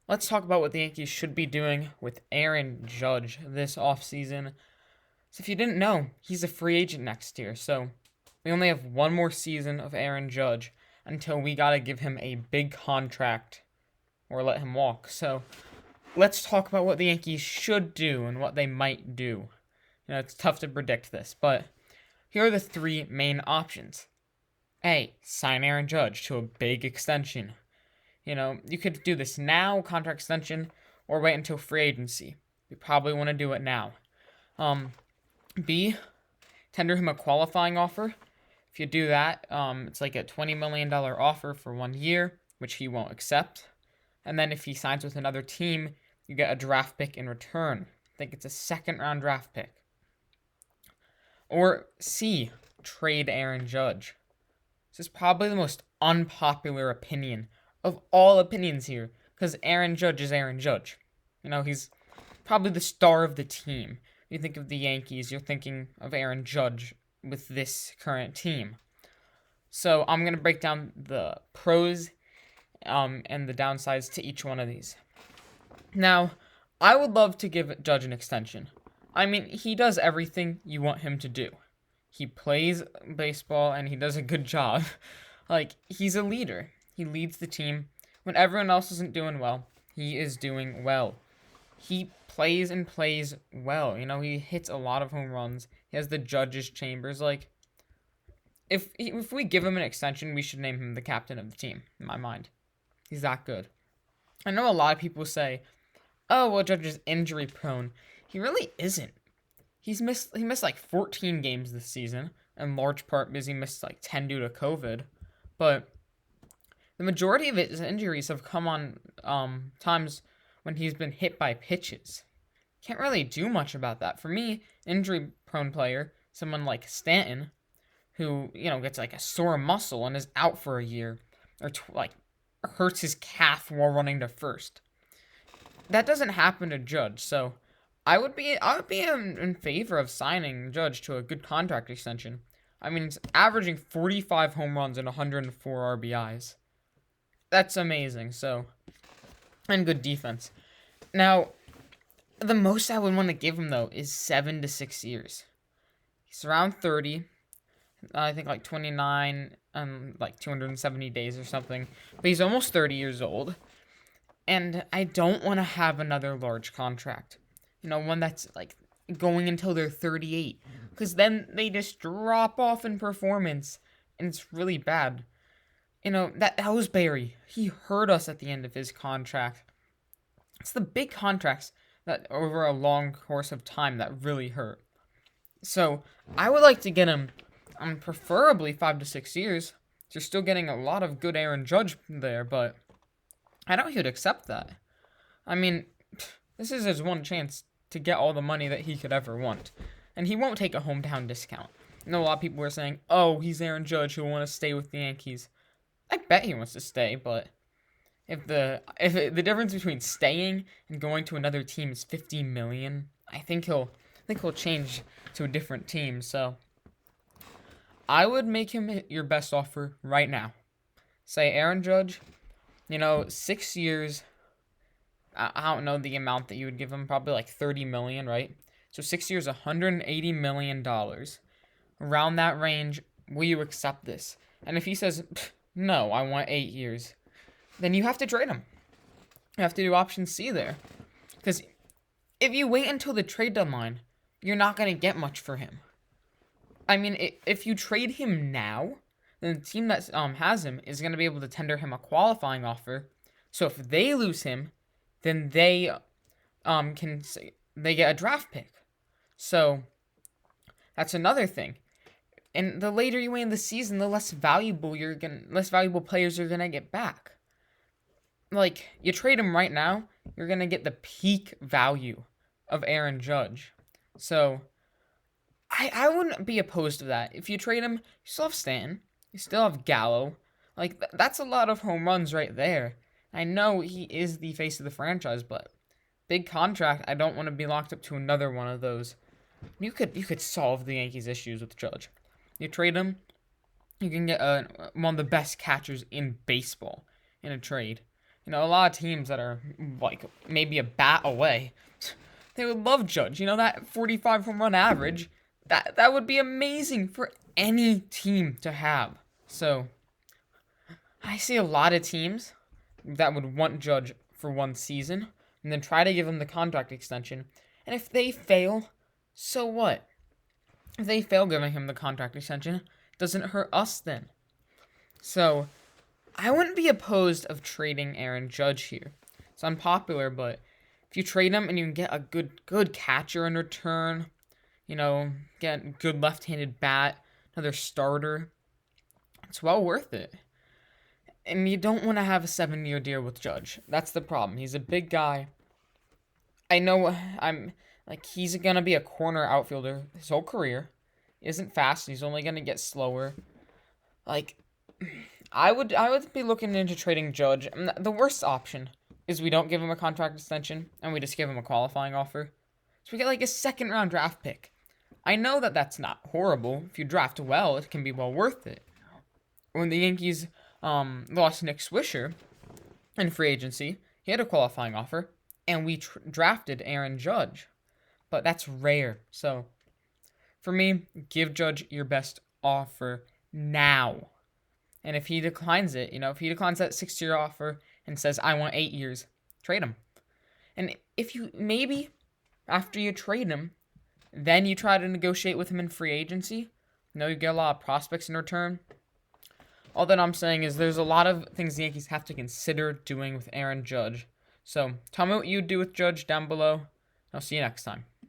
let's talk about what the Yankees should be doing with Aaron Judge this offseason. So if you didn't know, he's a free agent next year. So we only have one more season of Aaron Judge until we got to give him a big contract or let him walk. So let's talk about what the Yankees should do and what they might do. It's tough to predict this, but here are the three main options. A, sign Aaron Judge to a big extension. You could do this now, contract extension, or wait until free agency. You probably want to do it now. B, tender him a qualifying offer. If you do that, it's like a $20 million offer for 1 year, which he won't accept. And then if he signs with another team, you get a draft pick in return. I think it's a second-round draft pick. Or C, trade Aaron Judge. This is probably the most unpopular opinion of all opinions here, because Aaron Judge is Aaron Judge. He's probably the star of the team. You think of the Yankees, you're thinking of Aaron Judge with this current team. So I'm going to break down the pros and the downsides to each one of these. Now, I would love to give Judge an extension. He does everything you want him to do. He plays baseball and he does a good job. He's a leader. He leads the team. When everyone else isn't doing well, he is doing well. He plays and plays well. He hits a lot of home runs. He has the judge's chambers. If we give him an extension, we should name him the captain of the team, in my mind. He's that good. I know a lot of people say, oh, well, Judge is injury prone. He really isn't. He missed like 14 games this season, in large part because he missed like 10 due to COVID. But the majority of his injuries have come on times when he's been hit by pitches. Can't really do much about that. For me, injury-prone player, someone like Stanton, who gets like a sore muscle and is out for a year, or hurts his calf while running to first. That doesn't happen to Judge, so I would be in favor of signing Judge to a good contract extension. He's averaging 45 home runs and 104 RBIs. That's amazing. And good defense. Now, the most I would want to give him though is 7 to 6 years. He's around 30. I think like 29 and like 270 days or something. But he's almost 30 years old. And I don't want to have another large contract. One that's like going until they're 38. Because then they just drop off in performance. And it's really bad. That Ellsbury, he hurt us at the end of his contract. It's the big contracts that over a long course of time that really hurt. So I would like to get him preferably 5 to 6 years. You're still getting a lot of good Aaron Judge there, but I doubt he would accept that. This is his one chance to get all the money that he could ever want. And he won't take a hometown discount. I know a lot of people are saying, oh, he's Aaron Judge, who will want to stay with the Yankees. I bet he wants to stay, but if the difference between staying and going to another team is $50 million, I think he'll change to a different team. So I would make him your best offer right now. Say Aaron Judge, 6 years. I don't know the amount that you would give him, probably like $30 million, right? So 6 years, $180 million. Around that range, will you accept this? And if he says, no, I want 8 years, then you have to trade him. You have to do option C there. Because if you wait until the trade deadline, you're not going to get much for him. If you trade him now, then the team that has him is going to be able to tender him a qualifying offer. So if they lose him, then they get a draft pick. So that's another thing. And the later you wait in the season, the less valuable players you're gonna get back. You trade him right now, you're gonna get the peak value of Aaron Judge. So I wouldn't be opposed to that. If you trade him, you still have Stanton, you still have Gallo. That's a lot of home runs right there. I know he is the face of the franchise, but big contract. I don't want to be locked up to another one of those. You could solve the Yankees' issues with Judge. You trade him, you can get one of the best catchers in baseball in a trade. A lot of teams that are like maybe a bat away, they would love Judge. That 45 home run average, that would be amazing for any team to have. So I see a lot of teams that would want Judge for one season and then try to give him the contract extension. And if they fail, so what? If they fail giving him the contract extension, it doesn't hurt us then. So I wouldn't be opposed of trading Aaron Judge here. It's unpopular, but if you trade him and you can get a good catcher in return, get a good left-handed bat, another starter, it's well worth it. And you don't want to have a 7-year deal with Judge. That's the problem. He's a big guy. I know he's going to be a corner outfielder his whole career. He isn't fast. He's only going to get slower. I would be looking into trading Judge. And the worst option is we don't give him a contract extension and we just give him a qualifying offer. So we get a second-round draft pick. I know that that's not horrible. If you draft well, it can be well worth it. When the Yankees lost Nick Swisher in free agency, he had a qualifying offer, and we drafted Aaron Judge. But that's rare. So, for me, give Judge your best offer now. And if he declines it, if he declines that 6-year offer and says, I want 8 years, trade him. And if you, maybe, after you trade him, then you try to negotiate with him in free agency, you get a lot of prospects in return. All that I'm saying is there's a lot of things the Yankees have to consider doing with Aaron Judge. So, tell me what you do with Judge down below. I'll see you next time.